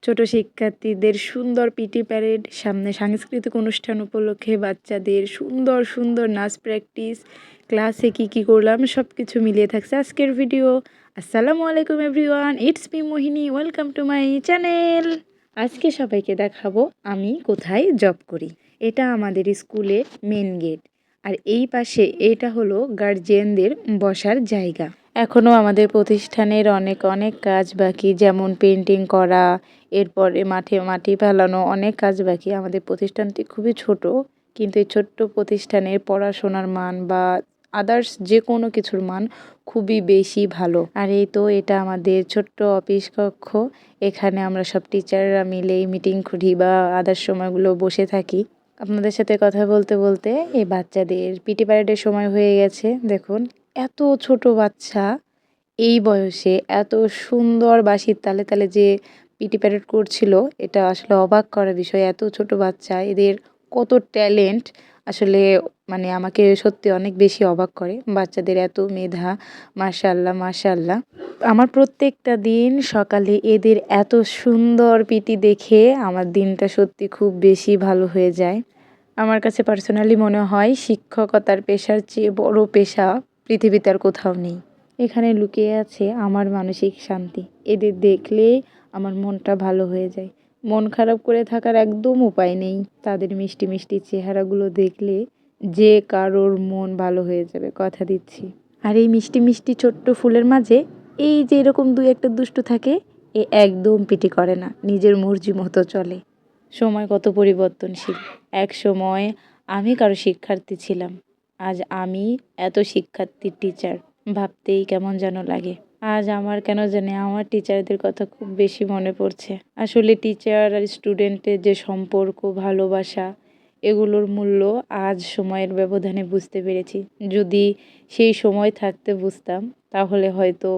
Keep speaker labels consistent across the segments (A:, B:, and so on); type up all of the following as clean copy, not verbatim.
A: ছোট শিক্ষার্থীদের সুন্দর পিটি প্যারেড, সামনে সাংস্কৃতিক অনুষ্ঠান উপলক্ষে বাচ্চাদের সুন্দর সুন্দর নাচ প্র্যাকটিস, ক্লাসে কি করলাম সব কিছু মিলিয়ে থাকছে আজকের ভিডিও। আসসালামু আলাইকুম everyone, it's me Mohini, welcome to my channel. আজকে সবাইকে দেখাবো আমি কোথায় জব করি। এটা আমাদের স্কুলের মেন গেট, আর এই পাশে এটা হলো গার্জিয়ানদের বসার জায়গা। এখনও আমাদের প্রতিষ্ঠানের অনেক কাজ বাকি, যেমন পেন্টিং করা, এরপরে মাঠে মাটি ফেলানো, অনেক কাজ বাকি। আমাদের প্রতিষ্ঠানটি খুবই ছোট, কিন্তু এই ছোট্ট প্রতিষ্ঠানের পড়াশোনার মান বা আদার্স যে কোনো কিছুর মান খুবই বেশি ভালো। আর এই তো এটা আমাদের ছোট্ট অফিস কক্ষ। এখানে আমরা সব টিচাররা মিলে মিটিং করি বা আদার্স সময়গুলো বসে থাকি। আপনাদের সাথে কথা বলতে বলতে এই বাচ্চাদের পিটি প্যারেডের সময় হয়ে গেছে। দেখুন, এত ছোট বাচ্চা এই বয়সে এত সুন্দর বাঁশির তালে তালে যে পিটি প্যারেড করছিল, এটা আসলে অবাক করার বিষয়। এত ছোট বাচ্চা, এদের কত ট্যালেন্ট আসলে, মানে আমাকে সত্যি অনেক বেশি অবাক করে বাচ্চাদের এত মেধা। মাশাআল্লাহ মাশাআল্লাহ। আমার প্রত্যেকটা দিন সকালে এদের এত সুন্দর পিটি দেখে আমার দিনটা সত্যি খুব বেশি ভালো হয়ে যায়। আমার কাছে পার্সোনালি মনে হয় শিক্ষকতার পেশার চেয়ে বড় পেশা পৃথিবীতে আর কোথাও নেই। এখানে লুকিয়ে আছে আমার মানসিক শান্তি। এদের দেখলে আমার মনটা ভালো হয়ে যায়। মন খারাপ করে থাকার একদম উপায় নেই। তাদের মিষ্টি মিষ্টি চেহারাগুলো দেখলে যে কারোর মন ভালো হয়ে যাবে, কথা দিচ্ছি। আর এই মিষ্টি মিষ্টি ছোট্ট ফুলের মাঝে এই যে এরকম দুই একটা দুষ্টু থাকে, এ একদম পিটি করে না, নিজের মর্জি মতো চলে। সময় কত পরিবর্তনশীল। এক সময় আমি কারো শিক্ষার্থী ছিলাম, আজ আমি এত শিক্ষার্থীর টিচার। ভাবতেই কেমন যেন লাগে। আজ আমার কেন জানি আমার টিচারদের কথা খুব বেশি মনে পড়ছে। আসলে টিচার আর স্টুডেন্টের যে সম্পর্ক, ভালোবাসা, এগুলোর মূল্য আজ সময়ের ব্যবধানে বুঝতে পেরেছি। যদি সেই সময় থাকতে বুঝতাম, তাহলে হয়তো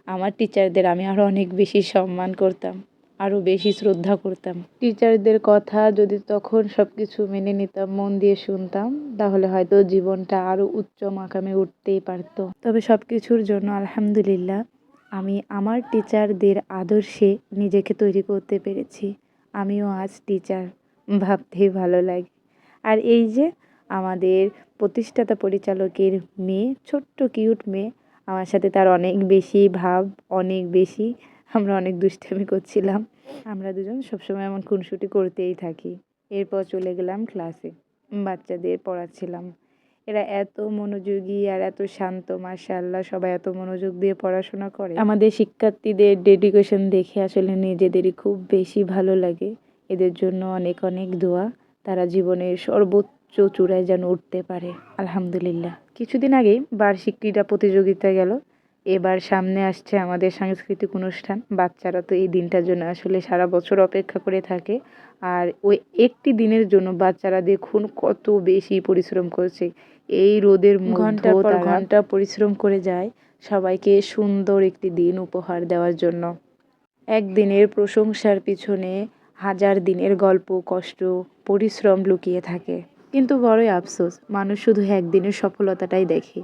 A: আমার টিচারদের আমি আরও অনেক বেশি সম্মান করতাম, আরও বেশি শ্রদ্ধা করতাম। টিচারদের কথা যদি তখন সব কিছু মেনে নিতাম, মন দিয়ে শুনতাম, তাহলে হয়তো জীবনটা আরও উচ্চ মাকামে উঠতেই পারতো। তবে সব কিছুর জন্য আলহামদুলিল্লাহ, আমি আমার টিচারদের আদর্শে নিজেকে তৈরি করতে পেরেছি। আমিও আজ টিচার, ভাবতেই ভালো লাগে। আর এই যে আমাদের প্রতিষ্ঠাতা পরিচালকের মেয়ে, ছোট্ট কিউট মেয়ে, আমার সাথে তার অনেক বেশি ভাব, অনেক বেশি। আমরা অনেক দুষ্টামি করছিলাম। আমরা দুজন সবসময় এমন খুনসুটি করতেই থাকি। এরপর চলে গেলাম ক্লাসে, বাচ্চাদের পড়াচ্ছিলাম। এরা এত মনোযোগী আর এত শান্ত, মাশাআল্লাহ, সবাই এত মনোযোগ দিয়ে পড়াশোনা করে। আমাদের শিক্ষার্থীদের ডেডিকেশন দেখে আসলে নিজেদেরই খুব বেশি ভালো লাগে। এদের জন্য অনেক দোয়া, তারা জীবনের সর্বোচ্চ চূড়ায় যেন উঠতে পারে, আলহামদুলিল্লাহ। কিছুদিন আগেই বার্ষিক ক্রীড়া প্রতিযোগিতা গেল, এবার সামনে আসছে আমাদের সাংস্কৃতিক অনুষ্ঠান। বাচ্চারা তো এই দিনটার জন্য আসলে সারা বছর অপেক্ষা করে থাকে, আর ওই একটি দিনের জন্য বাচ্চারা দেখুন কত বেশি পরিশ্রম করছে। এই রোদের ঘন্টার পর ঘন্টা পরিশ্রম করে যায় সবাইকে সুন্দর একটি দিন উপহার দেওয়ার জন্য। একদিনের প্রশংসার পিছনে হাজার দিনের গল্প, কষ্ট, পরিশ্রম লুকিয়ে থাকে। কিন্তু বড়ই আফসোস, মানুষ শুধু একদিনের সফলতাটাই দেখে,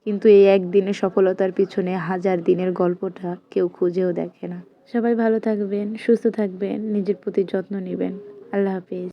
A: কিন্তু এই একদিনের সফলতার পিছনে হাজার দিনের গল্পটা কেউ খুঁজেও দেখে না। সবাই ভালো থাকবেন, সুস্থ থাকবেন, নিজের প্রতি যত্ন নেবেন। আল্লাহ হাফেজ।